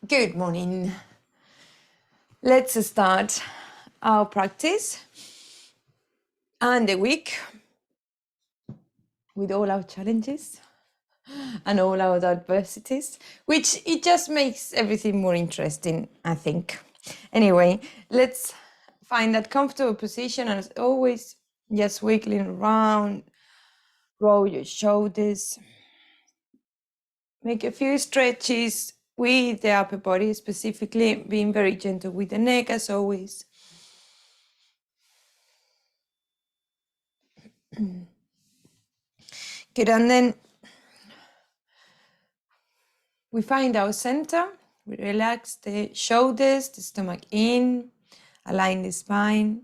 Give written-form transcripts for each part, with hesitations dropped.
Good morning. Let's start our practice and the week with all our challenges and all our adversities, which it just makes everything more interesting, I think. Anyway, let's find that comfortable position, and as always, just wiggling around, roll your shoulders, make a few stretches with the upper body, specifically being very gentle with the neck as always. Good, and then we find our center. We relax the shoulders, the stomach in, align the spine,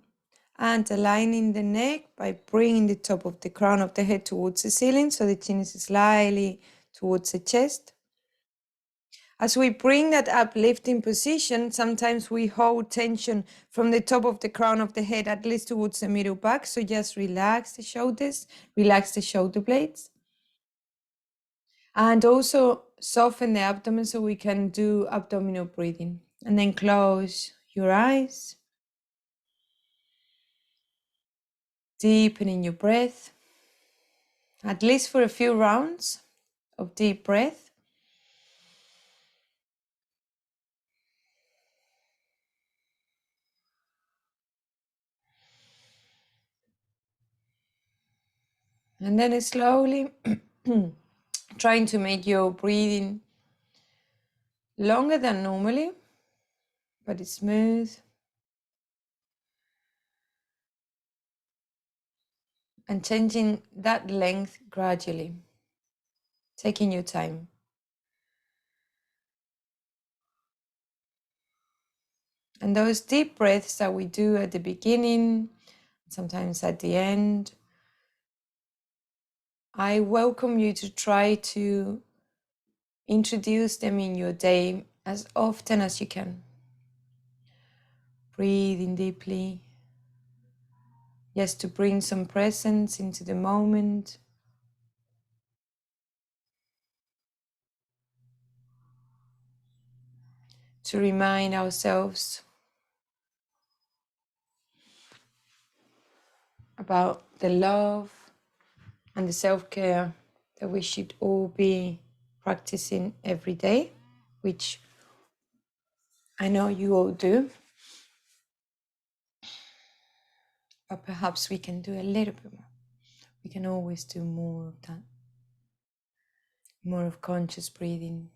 and aligning the neck by bringing the top of the crown of the head towards the ceiling, so the chin is slightly towards the chest. As we bring that uplifting position, sometimes we hold tension from the top of the crown of the head, at least towards the middle back. So just relax the shoulders, relax the shoulder blades. And also soften the abdomen so we can do abdominal breathing. And then close your eyes. Deepening your breath, at least for a few rounds of deep breath. And then slowly trying to make your breathing longer than normally, but it's smooth. And changing that length gradually, taking your time. And those deep breaths that we do at the beginning, sometimes at the end, I welcome you to try to introduce them in your day as often as you can. Breathing deeply, just to bring some presence into the moment. To remind ourselves about the love and the self-care that we should all be practicing every day, which I know you all do. But perhaps we can do a little bit more. We can always do more of that. More of conscious breathing.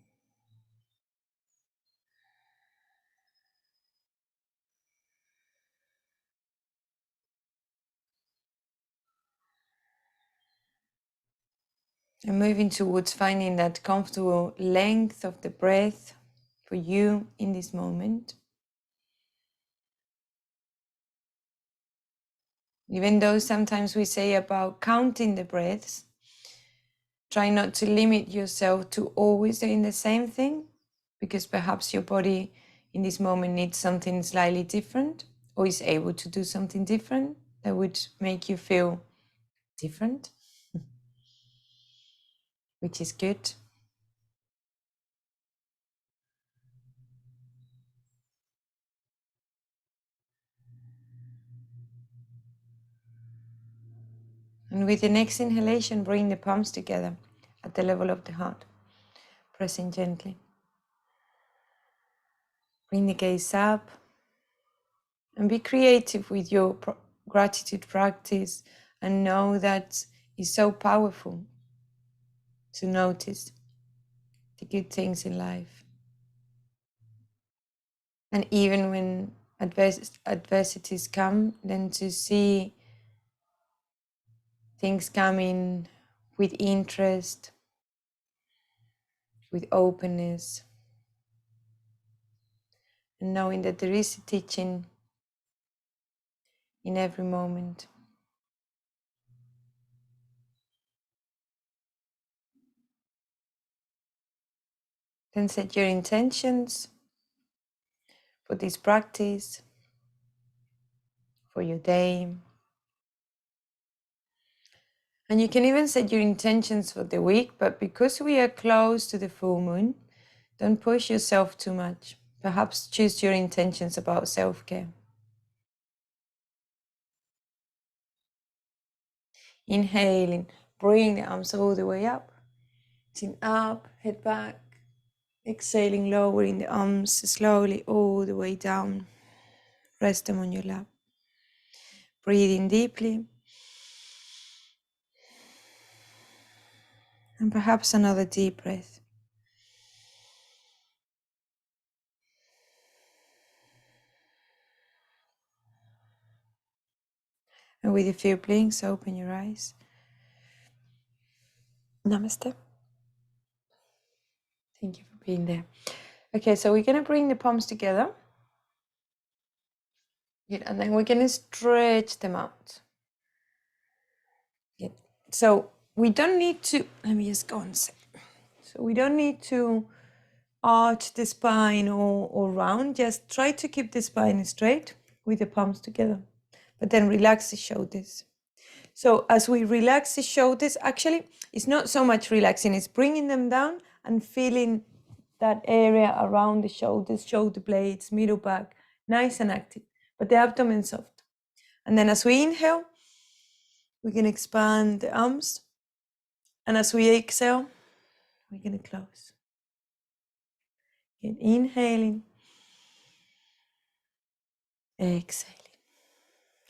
And moving towards finding that comfortable length of the breath for you in this moment. Even though sometimes we say about counting the breaths, try not to limit yourself to always doing the same thing, because perhaps your body in this moment needs something slightly different, or is able to do something different that would make you feel different, which is good. And with the next inhalation, bring the palms together at the level of the heart, pressing gently. Bring the gaze up and be creative with your gratitude practice, and know that it's so powerful to notice the good things in life. And even when adversities come, then to see things coming with interest, with openness, and knowing that there is a teaching in every moment. Then set your intentions for this practice, for your day. And you can even set your intentions for the week, but because we are close to the full moon, Don't push yourself too much. Perhaps choose your intentions about self-care. Inhaling, bring the arms all the way up. Chin up, head back. Exhaling, lowering the arms slowly all the way down. Rest them on your lap. Breathing deeply. And perhaps another deep breath. And with a few blinks, open your eyes. Namaste. Thank you for being there. Okay, so we're going to bring the palms together. Good. And then we're going to stretch them out. Good. So we don't need to, let me just go and say. So we don't need to arch the spine or round. Just try to keep the spine straight with the palms together. But then relax the shoulders. So as we relax the shoulders, actually, it's not so much relaxing, it's bringing them down and feeling that area around the shoulders, shoulder blades, middle back, nice and active, but the abdomen soft. And then as we inhale, we can expand the arms. And as we exhale, we're going to close. Again, inhaling, exhaling.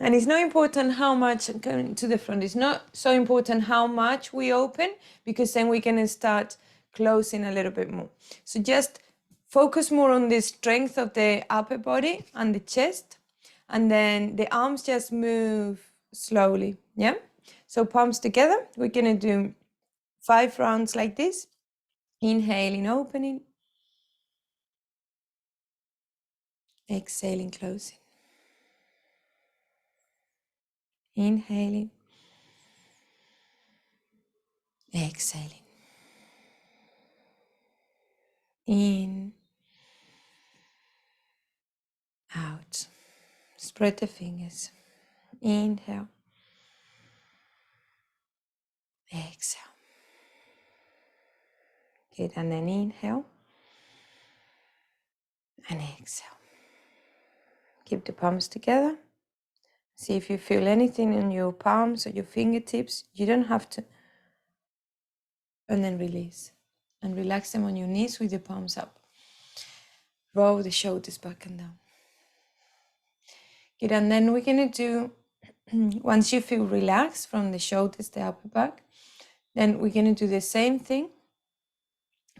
And it's not important how much, going to the front, it's not so important how much we open, because then we can start closing a little bit more. So just focus more on the strength of the upper body and the chest, and then the arms just move slowly, yeah? So palms together, we're gonna do 5 rounds like this. Inhaling, opening. Exhaling, closing. Inhaling. Exhaling. In. Out. Spread the fingers. Inhale. Exhale. Good, and then inhale. And exhale. Keep the palms together. See if you feel anything in your palms or your fingertips. You don't have to. And then release. And relax them on your knees with the palms up. Roll the shoulders back and down. Good, and then we're going to do, once you feel relaxed from the shoulders, the upper back, then we're going to do the same thing.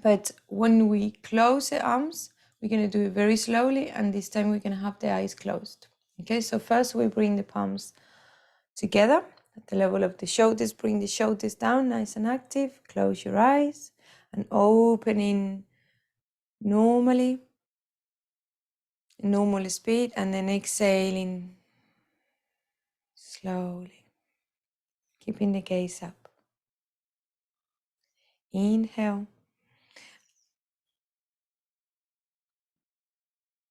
But when we close the arms, we're going to do it very slowly, and this time we're going to have the eyes closed. Okay, so first we bring the palms together at the level of the shoulders. Bring the shoulders down, nice and active. Close your eyes and opening normally, normal speed, and then exhaling slowly, keeping the gaze up. Inhale.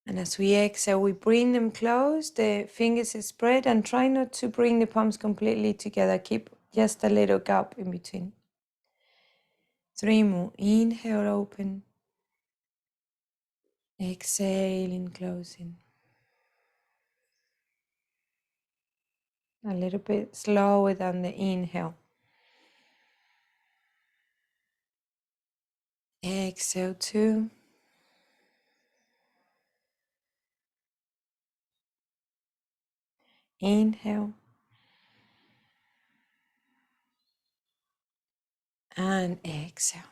And as we exhale, we bring them close, the fingers spread, and try not to bring the palms completely together. Keep just a little gap in between. 3 more. Inhale, open. Exhaling, closing. A little bit slower than the inhale. Exhale, 2. Inhale. And exhale.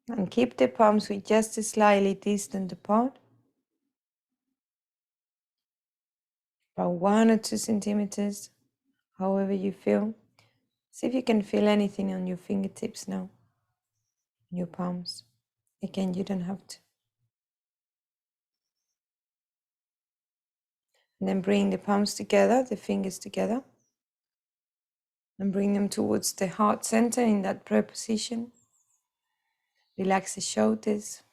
And keep the palms with just slightly distant apart. About 1 or 2 centimeters, however you feel. See if you can feel anything on your fingertips now, on your palms. Again, you don't have to. And then bring the palms together, the fingers together. And bring them towards the heart center in that prayer position. Relax the shoulders.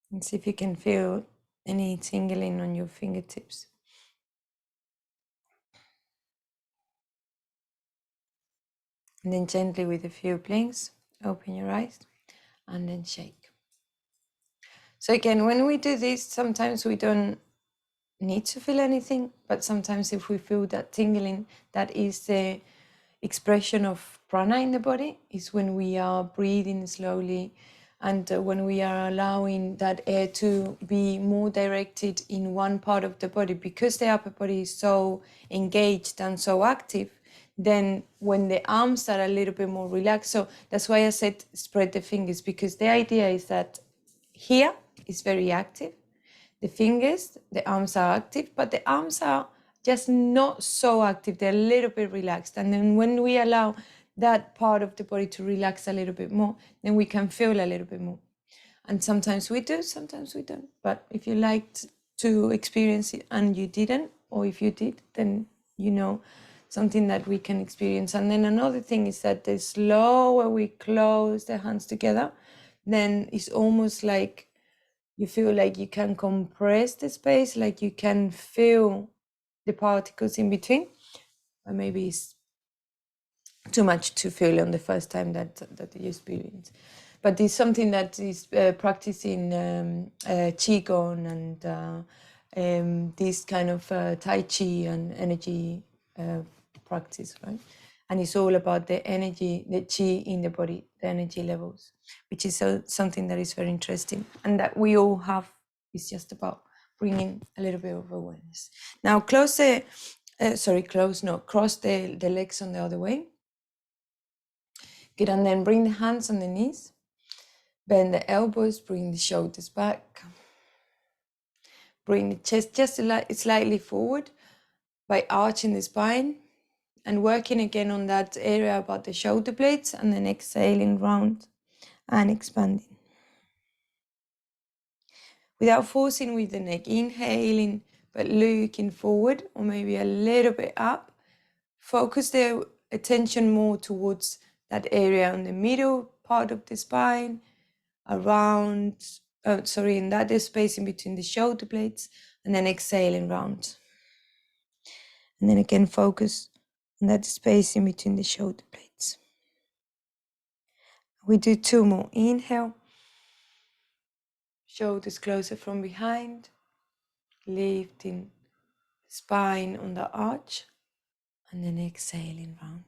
And see if you can feel any tingling on your fingertips. And then gently with a few blinks, Open your eyes and then shake. So again, when we do this, sometimes we don't need to feel anything, but sometimes if we feel that tingling, that is the expression of prana in the body, is when we are breathing slowly and when we are allowing that air to be more directed in one part of the body, because the upper body is so engaged and so active. Then when the arms are a little bit more relaxed, so that's why I said spread the fingers, because the idea is that here is very active, the fingers, the arms are active, but the arms are just not so active. They're a little bit relaxed. And then when we allow that part of the body to relax a little bit more, then we can feel a little bit more. And sometimes we do, sometimes we don't. But if you liked to experience it and you didn't, or if you did, then you know something that we can experience. And then another thing is that the slower we close the hands together, then it's almost like you feel like you can compress the space, like you can feel the particles in between. Or maybe it's too much to feel on the first time that you experience. But it's something that is practiced in Qigong and this kind of Tai Chi and energy practice, right? And it's all about the energy, the Qi in the body, the energy levels, which is something that is very interesting and that we all have. It's just about bringing a little bit of awareness. Now cross the legs on the other way. Good, and then bring the hands on the knees. Bend the elbows, bring the shoulders back. Bring the chest just slightly forward by arching the spine and working again on that area about the shoulder blades, and then exhaling round and expanding. Without forcing with the neck, inhaling, but looking forward or maybe a little bit up. Focus the attention more towards that area on the middle part of the spine, around, in that space in between the shoulder blades, and then exhaling round. And then again, focus on that space in between the shoulder blades. We do 2 more. Inhale, shoulders closer from behind, lifting spine on the arch, and then exhaling round.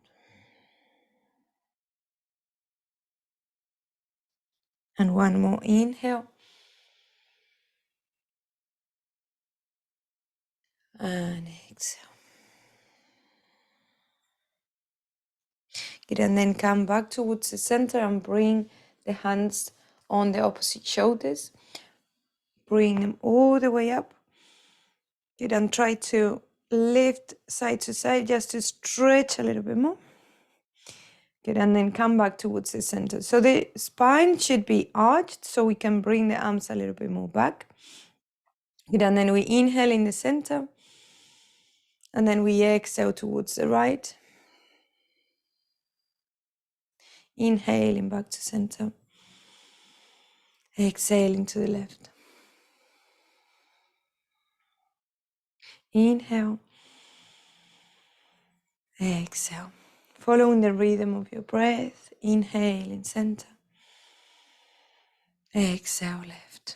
And 1 more. Inhale. And exhale. Good, and then come back towards the center and bring the hands on the opposite shoulders. Bring them all the way up. Good, and try to lift side to side just to stretch a little bit more. Good, and then come back towards the center. So the spine should be arched so we can bring the arms a little bit more back. Good, and then we inhale in the center. And then we exhale towards the right. Inhaling back to center. Exhaling to the left. Inhale. Exhale. Following the rhythm of your breath. Inhale in center. Exhale left.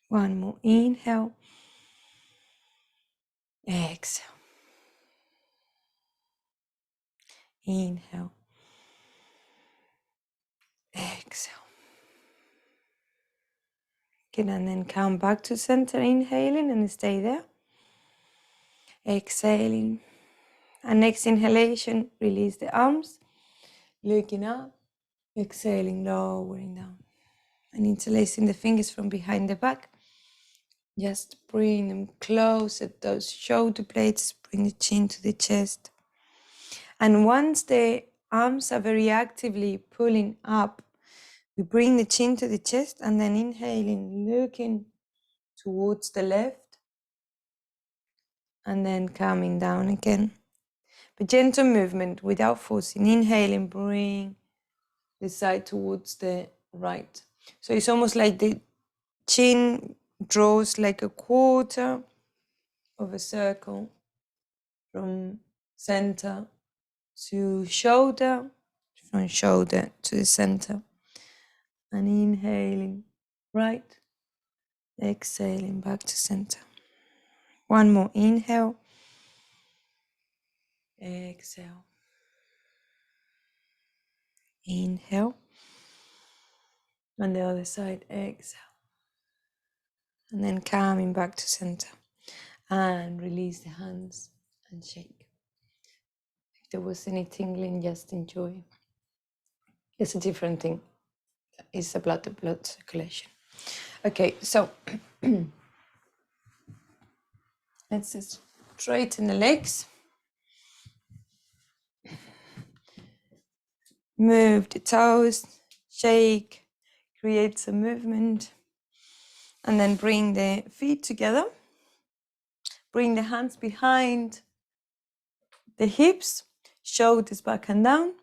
1 more. Inhale. Exhale. Inhale. Exhale. Good, and then come back to center, inhaling and stay there. Exhaling. And next inhalation, release the arms, looking up, exhaling, lowering down. And interlacing the fingers from behind the back. Just bring them close at those shoulder blades, bring the chin to the chest. And once the arms are very actively pulling up, we bring the chin to the chest and then inhaling, looking towards the left. And then coming down again. But gentle movement without forcing. Inhaling, bring the side towards the right. So it's almost like the chin draws like a quarter of a circle from center to shoulder, from shoulder to the center. And inhaling right, exhaling back to center. One more inhale, exhale, inhale. On the other side, exhale. And then coming back to center. And release the hands and shake. If there was any tingling, just enjoy. It's a different thing. It's a blood-to-blood circulation. Okay, so let's just straighten the legs. Move the toes, shake, create some movement. And then bring the feet together. Bring the hands behind the hips, shoulders back and down.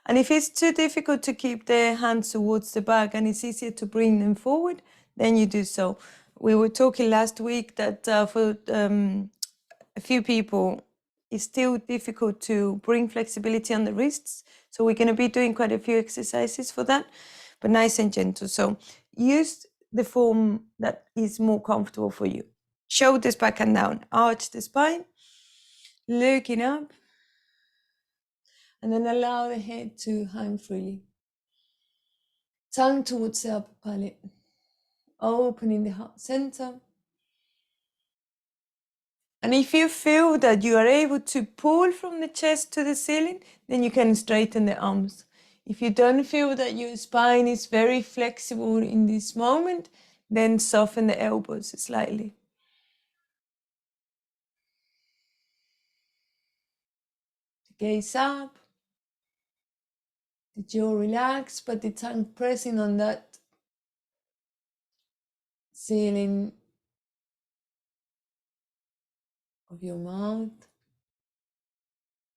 And if it's too difficult to keep the hands towards the back and it's easier to bring them forward, then you do so. We were talking last week that for a few people, it's still difficult to bring flexibility on the wrists. So we're going to be doing quite a few exercises for that, but nice and gentle. So use the form that is more comfortable for you. Shoulders back and down, arch the spine, looking up, and then allow the head to hang freely. Tongue towards the upper palate, opening the heart center. And if you feel that you are able to pull from the chest to the ceiling, then you can straighten the arms. If you don't feel that your spine is very flexible in this moment, then soften the elbows slightly. Gaze up, the jaw relaxed, but the tongue pressing on that ceiling of your mouth,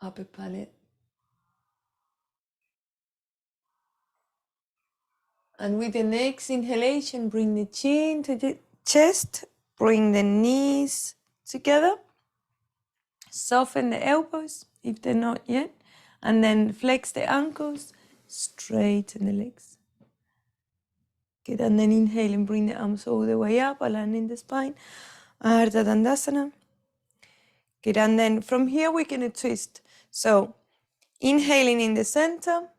upper palate. And with the next inhalation, bring the chin to the chest, bring the knees together, soften the elbows if they're not yet, and then flex the ankles, straighten the legs. Good, and then inhale and bring the arms all the way up, aligning the spine, Ardha Dandasana. Good, and then from here we're going to twist. So inhaling in the center,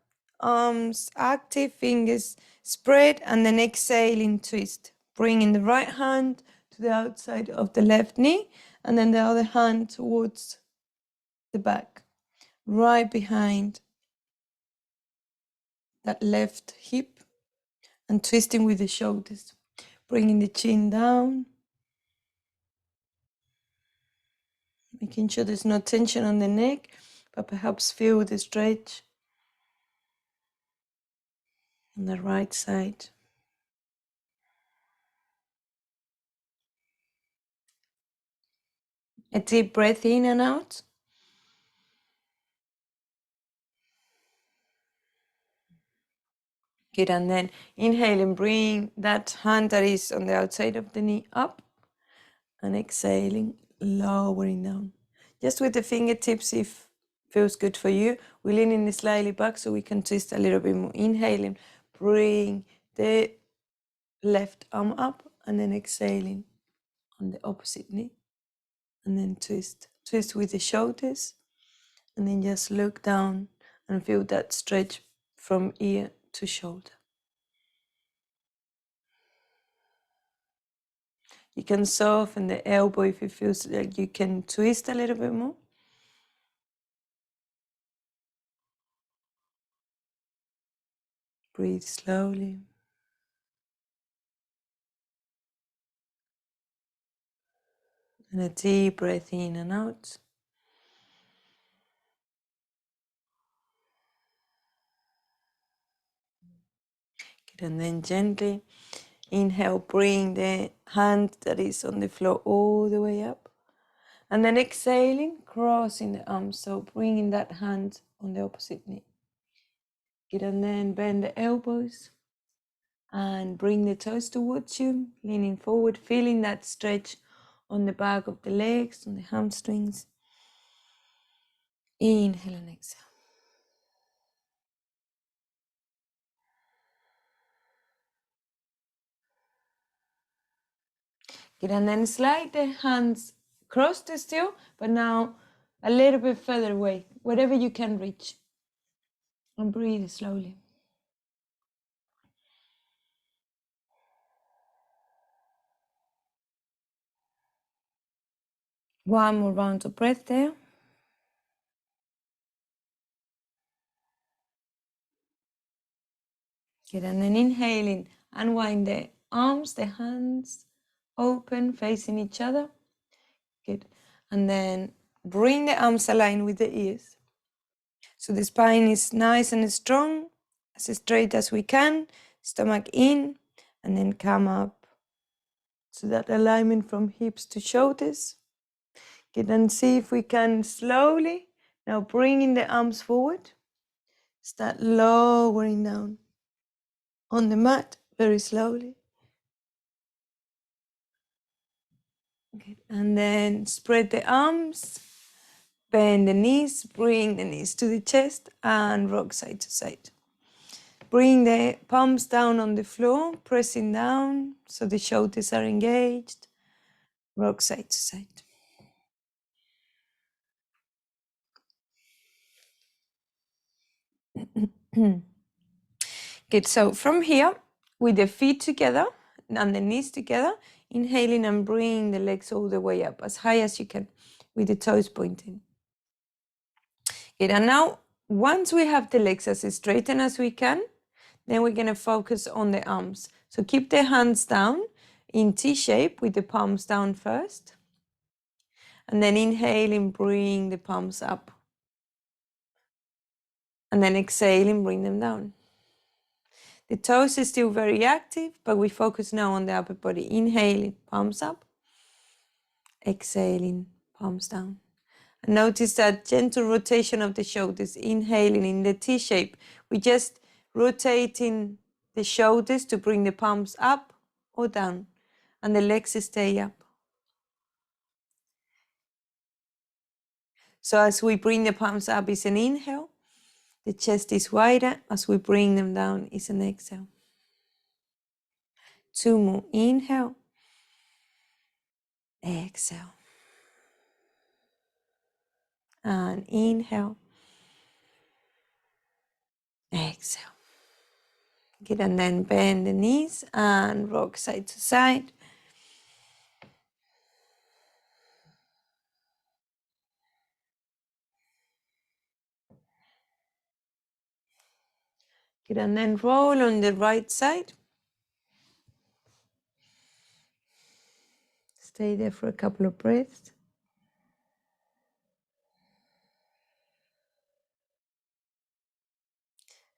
arms active, fingers spread, and then exhaling, twist. Bringing the right hand to the outside of the left knee, and then the other hand towards the back, right behind that left hip, and twisting with the shoulders. Bringing the chin down, making sure there's no tension on the neck, but perhaps feel the stretch on the right side. A deep breath in and out. Good, and then inhale and bring that hand that is on the outside of the knee up, and exhaling, lowering down. Just with the fingertips, if feels good for you. We're leaning slightly back so we can twist a little bit more. Inhaling, bring the left arm up, and then exhaling on the opposite knee, and then twist. Twist with the shoulders, and then just look down and feel that stretch from ear to shoulder. You can soften the elbow if it feels like you can twist a little bit more. Breathe slowly. And a deep breath in and out. Good, and then gently inhale, bring the hand that is on the floor all the way up. And then exhaling, crossing the arms, so bringing that hand on the opposite knee. Good, and then bend the elbows and bring the toes towards you, leaning forward, feeling that stretch on the back of the legs, on the hamstrings. Inhale and exhale. Good, and then slide the hands crossed still, but now a little bit further away, wherever you can reach. And breathe slowly. One more round of breath there. Good, and then inhaling, unwind the arms, the hands open, facing each other. Good, and then bring the arms aligned with the ears. So the spine is nice and strong, as straight as we can, stomach in, and then come up. So that alignment from hips to shoulders. Good, and see if we can slowly, now bringing the arms forward, start lowering down on the mat very slowly. Good. And then spread the arms, bend the knees, bring the knees to the chest and rock side to side. Bring the palms down on the floor, pressing down so the shoulders are engaged. Rock side to side. Good, so from here, with the feet together and the knees together, inhaling and bringing the legs all the way up, as high as you can, with the toes pointing. Good, and now, once we have the legs as straight as we can, then we're gonna focus on the arms. So keep the hands down in T-shape with the palms down first. And then inhaling, bring the palms up. And then exhaling, bring them down. The toes is still very active, but we focus now on the upper body. Inhaling, palms up. Exhaling, palms down. And notice that gentle rotation of the shoulders. Inhaling in the T shape. We just rotating the shoulders to bring the palms up or down. And the legs stay up. So as we bring the palms up is an inhale. The chest is wider. As we bring them down is an exhale. 2 more. Inhale. Exhale. And inhale. Exhale. Good, and then bend the knees and rock side to side. Good, and then roll on the right side. Stay there for a couple of breaths.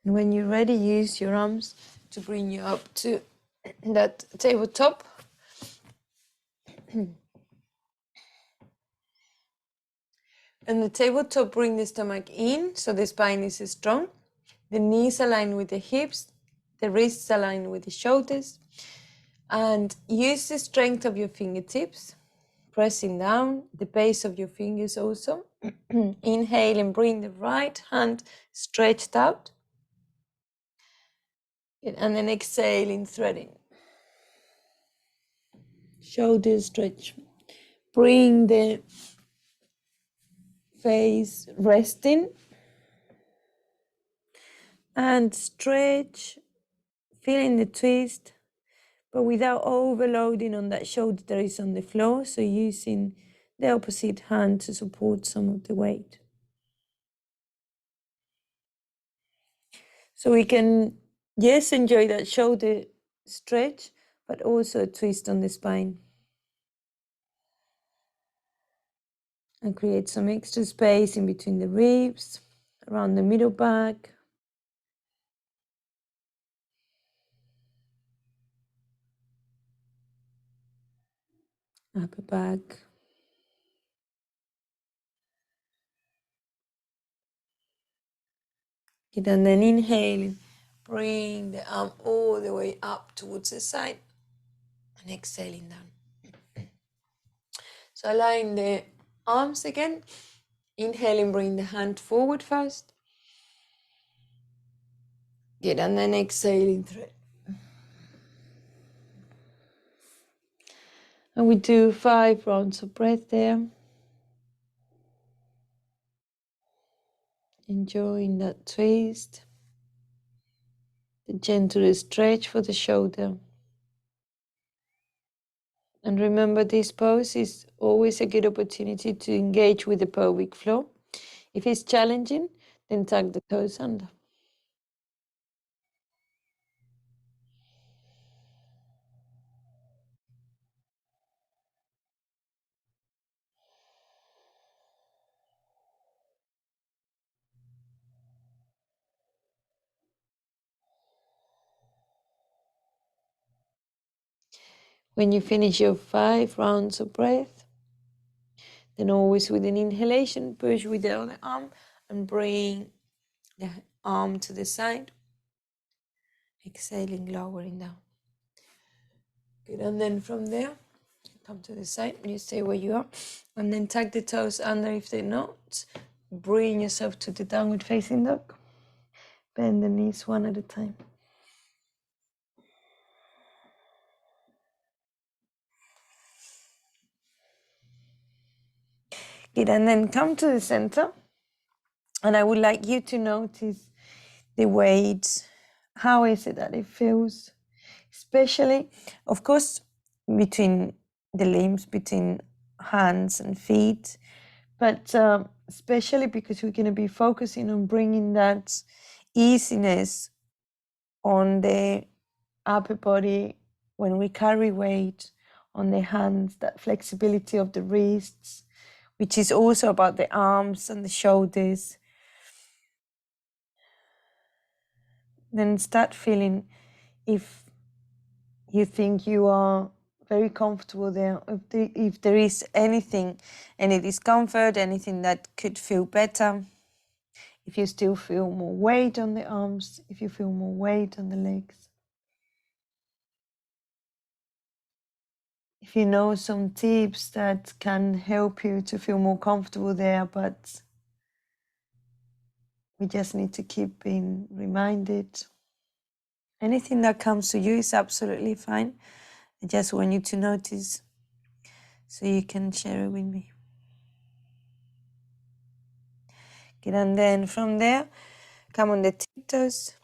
And when you're ready, use your arms to bring you up to that tabletop. And the tabletop, bring the stomach in so the spine is strong. The knees align with the hips, the wrists align with the shoulders. And use the strength of your fingertips, pressing down the base of your fingers also. Inhale and bring the right hand stretched out. And then exhaling, threading. Shoulders stretch. Bring the face resting. And stretch, feeling the twist, but without overloading on that shoulder that is on the floor. So using the opposite hand to support some of the weight. So we can, yes, enjoy that shoulder stretch, but also a twist on the spine. And create some extra space in between the ribs, around the middle back. Upper back. Good, and then inhaling, bring the arm all the way up towards the side. And exhaling down. So align the arms again. Inhaling, bring the hand forward first. Good, and then exhaling through. And we do 5 rounds of breath there. Enjoying that twist, the gentle stretch for the shoulder. And remember, this pose is always a good opportunity to engage with the pelvic floor. If it's challenging, then tuck the toes under. When you finish your 5 rounds of breath, then always with an inhalation, push with the other arm and bring the arm to the side. Exhaling, lowering down. Good, and then from there, come to the side, you stay where you are, and then tuck the toes under if they're not. Bring yourself to the downward facing dog. Bend the knees one at a time. Good, and then come to the center. And I would like you to notice the weight. How is it that it feels? Especially, of course, between the limbs, between hands and feet, but especially because we're going to be focusing on bringing that easiness on the upper body when we carry weight, on the hands, that flexibility of the wrists, which is also about the arms and the shoulders. Then start feeling if you think you are very comfortable there, if there is anything, any discomfort, anything that could feel better, if you still feel more weight on the arms, if you feel more weight on the legs. If you know some tips that can help you to feel more comfortable there, but we just need to keep being reminded. Anything that comes to you is absolutely fine. I just want you to notice so you can share it with me. Good, and then from there, come on the tiptoes,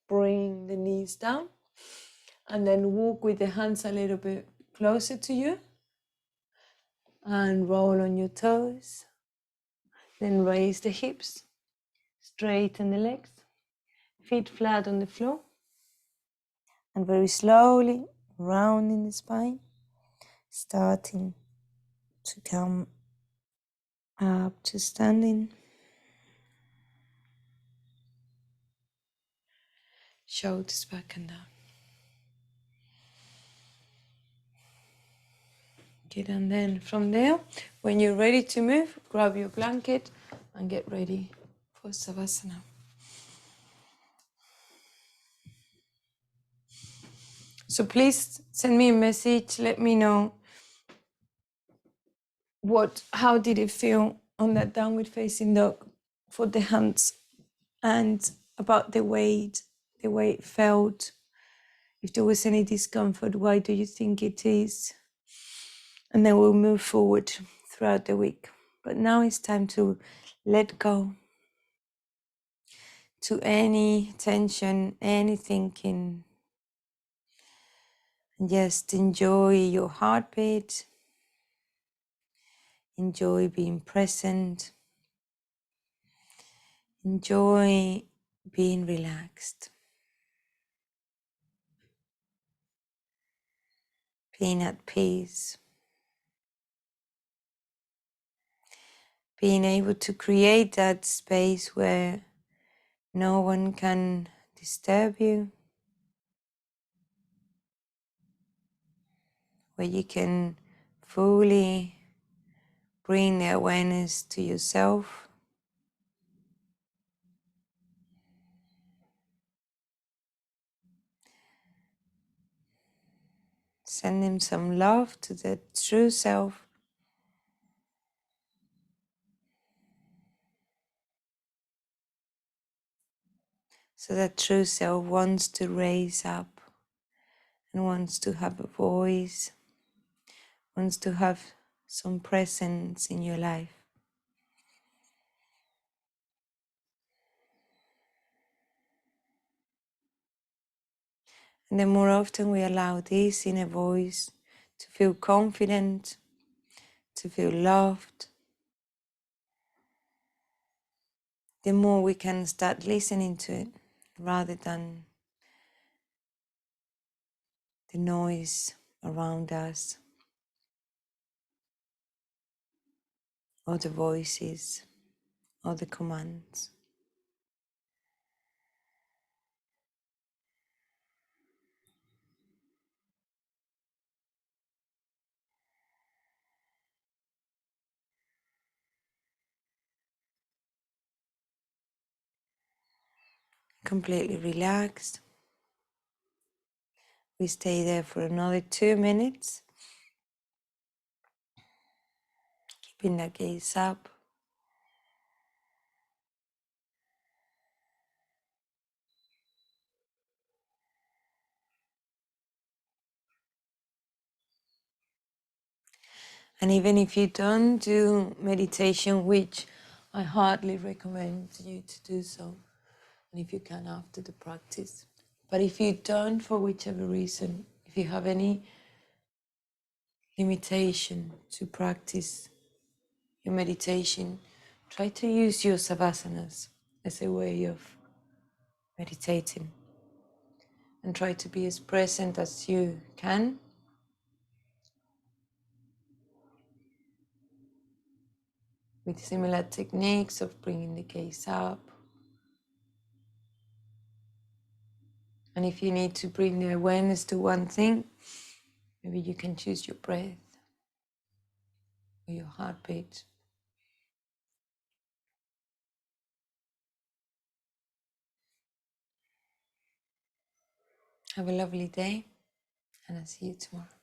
bring the knees down, and then walk with the hands a little bit closer to you, and roll on your toes. Then raise the hips, straighten the legs, feet flat on the floor, and very slowly rounding the spine, starting to come up to standing. Shoulders back and down. Good, and then from there, when you're ready to move, grab your blanket and get ready for Savasana. So please send me a message, let me know how did it feel on that downward facing dog for the hands, and about the way it felt. If there was any discomfort, why do you think it is? And then we'll move forward throughout the week. But now it's time to let go to any tension, any thinking. And just enjoy your heartbeat. Enjoy being present. Enjoy being relaxed. Being at peace. Being able to create that space where no one can disturb you, where you can fully bring the awareness to yourself. Sending some love to the true self. So that true self wants to raise up and wants to have a voice, wants to have some presence in your life. And the more often we allow this inner voice to feel confident, to feel loved, the more we can start listening to it rather than the noise around us or the voices or the commands. Completely relaxed. We stay there for another 2 minutes, keeping the gaze up. And even if you don't do meditation, which I hardly recommend you to do so, and if you can after the practice, but if you don't, for whichever reason, if you have any limitation to practice your meditation, try to use your savasanas as a way of meditating and try to be as present as you can. With similar techniques of bringing the gaze up. And if you need to bring the awareness to one thing, maybe you can choose your breath or your heartbeat. Have a lovely day, and I'll see you tomorrow.